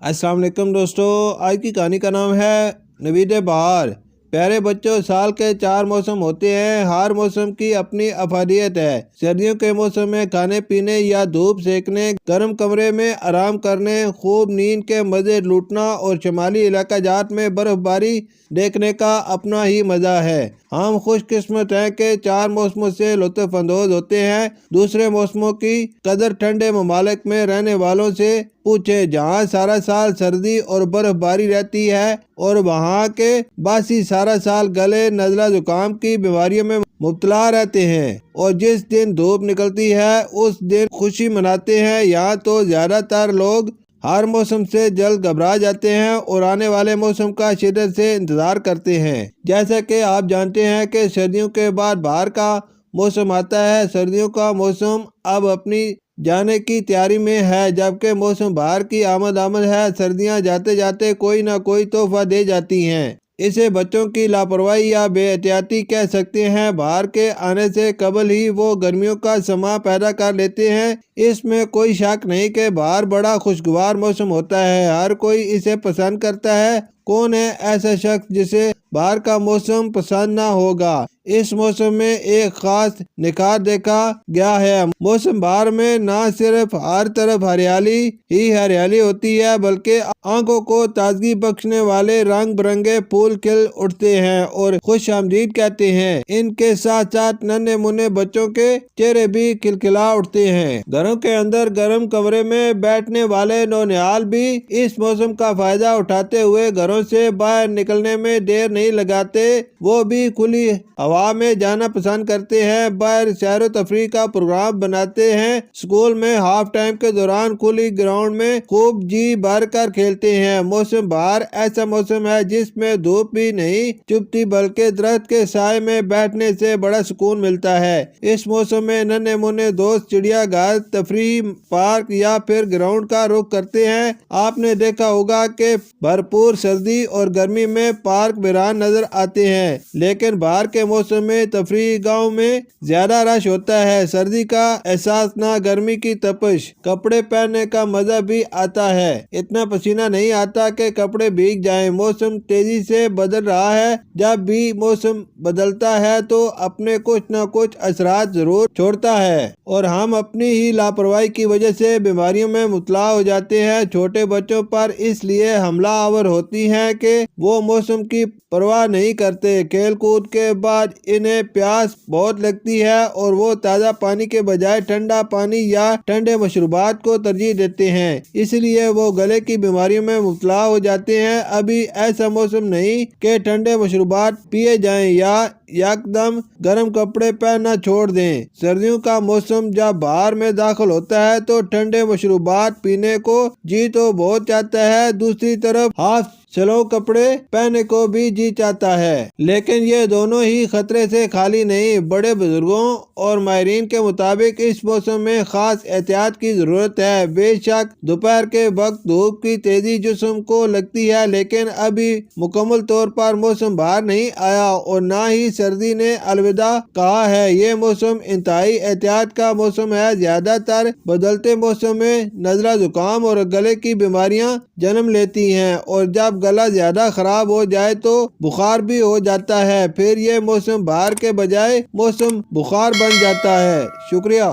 السلام علیکم دوستو، آج کی کہانی کا نام ہے نوید بہار۔ پیارے بچوں، سال کے 4 موسم ہوتے ہیں۔ ہر موسم کی اپنی افادیت ہے۔ سردیوں کے موسم میں کھانے پینے یا دھوپ سیکنے، گرم کمرے میں آرام کرنے، خوب نیند کے مزے لوٹنا اور شمالی علاقہ جات میں برف باری دیکھنے کا اپنا ہی مزہ ہے۔ ہم خوش قسمت ہیں کہ 4 موسموں سے لطف اندوز ہوتے ہیں۔ دوسرے موسموں کی قدر ٹھنڈے ممالک میں رہنے والوں سے پوچھیں، جہاں سارا سال سردی اور برف باری رہتی ہے اور وہاں کے باسی سارا سال گلے، نزلہ، زکام کی بیماریوں میں مبتلا رہتے ہیں، اور جس دن دھوپ نکلتی ہے اس دن خوشی مناتے ہیں۔ یہاں تو زیادہ تر لوگ ہر موسم سے جلد گھبرا جاتے ہیں اور آنے والے موسم کا شدت سے انتظار کرتے ہیں۔ جیسا کہ آپ جانتے ہیں کہ سردیوں کے بعد بہار کا موسم آتا ہے۔ سردیوں کا موسم اب اپنی جانے کی تیاری میں ہے، جبکہ موسم بہار کی آمد ہے۔ سردیاں جاتے جاتے کوئی نہ کوئی تحفہ دے جاتی ہیں۔ اسے بچوں کی لاپرواہی یا بے احتیاطی کہہ سکتے ہیں۔ بہار کے آنے سے قبل ہی وہ گرمیوں کا سماں پیدا کر لیتے ہیں۔ اس میں کوئی شک نہیں کہ بہار بڑا خوشگوار موسم ہوتا ہے۔ ہر کوئی اسے پسند کرتا ہے۔ کون ہے ایسا شخص جسے بہار کا موسم پسند نہ ہوگا؟ اس موسم میں ایک خاص نکھار دیکھا گیا ہے۔ موسم بہار میں نہ صرف ہر طرف ہریالی ہی ہریالی ہوتی ہے، بلکہ آنکھوں کو تازگی بخشنے والے رنگ برنگے پھول کھل اٹھتے ہیں اور خوش آمدید کہتے ہیں۔ ان کے ساتھ ساتھ ننھے منھے بچوں کے چہرے بھی کھلکھلا اٹھتے ہیں۔ گھروں کے اندر گرم کمرے میں بیٹھنے والے نونہال بھی اس موسم کا فائدہ اٹھاتے ہوئے گھروں سے باہر نکلنے میں دیر نہیں لگاتے۔ وہ بھی کھلی ہوا میں جانا پسند کرتے ہیں، باہر سیر و تفریح کا پروگرام بناتے ہیں، اسکول میں ہاف ٹائم کے دوران کھلی گراؤنڈ میں خوب جی بھر کر کھیلتے ہیں۔ موسم بہار ایسا موسم ہے جس میں دھوپ بھی نہیں چبھتی، بلکہ درخت کے سائے میں بیٹھنے سے بڑا سکون ملتا ہے۔ اس موسم میں ننھے منھے دوست چڑیا گھر، تفریح پارک یا پھر گراؤنڈ کا رخ کرتے ہیں۔ آپ نے دیکھا ہوگا کہ بھرپور سردی اور گرمی میں پارک ویران نظر آتے ہیں، لیکن بہار کے موسم میں تفریح گاہوں میں زیادہ رش ہوتا ہے۔ سردی کا احساس نہ گرمی کی تپش، کپڑے پہننے کا مزہ بھی آتا ہے۔ اتنا پسینہ نہیں آتا کہ کپڑے بھیگ جائیں۔ موسم تیزی سے بدل رہا ہے۔ جب بھی موسم بدلتا ہے تو اپنے کچھ نہ کچھ اثرات ضرور چھوڑتا ہے، اور ہم اپنی ہی لاپرواہی کی وجہ سے بیماریوں میں مبتلا ہو جاتے ہیں۔ چھوٹے بچوں پر اس لیے حملہ آور ہوتی ہیں کہ وہ موسم کی پرواہ نہیں کرتے۔ کھیل کود کے بعد انہیں پیاس بہت لگتی ہے اور وہ تازہ پانی کے بجائے ٹھنڈا پانی یا ٹھنڈے مشروبات کو ترجیح دیتے ہیں، اس لیے وہ گلے کی بیماریوں میں مبتلا ہو جاتے ہیں۔ ابھی ایسا موسم نہیں کہ ٹھنڈے مشروبات پیے جائیں یا یکدم گرم کپڑے پہننا چھوڑ دیں۔ سردیوں کا موسم جب بہار میں داخل ہوتا ہے تو ٹھنڈے مشروبات پینے کو جی تو بہت چاہتا ہے، دوسری طرف ہاف سلو کپڑے پہننے کو بھی جی چاہتا ہے، لیکن یہ دونوں ہی خطرے سے خالی نہیں۔ بڑے بزرگوں اور ماہرین کے مطابق اس موسم میں خاص احتیاط کی ضرورت ہے۔ بے شک دوپہر کے وقت دھوپ کی تیزی جسم کو لگتی ہے، لیکن ابھی مکمل طور پر موسم بہار نہیں آیا اور نہ ہی سردی نے الوداع کہا ہے۔ یہ موسم انتہائی احتیاط کا موسم ہے۔ زیادہ تر بدلتے موسم میں نزلہ، زکام اور گلے کی بیماریاں جنم لیتی ہیں، اور جب گلا زیادہ خراب ہو جائے تو بخار بھی ہو جاتا ہے۔ پھر یہ موسم بہار کے بجائے موسم بخار بن جاتا ہے۔ شکریہ۔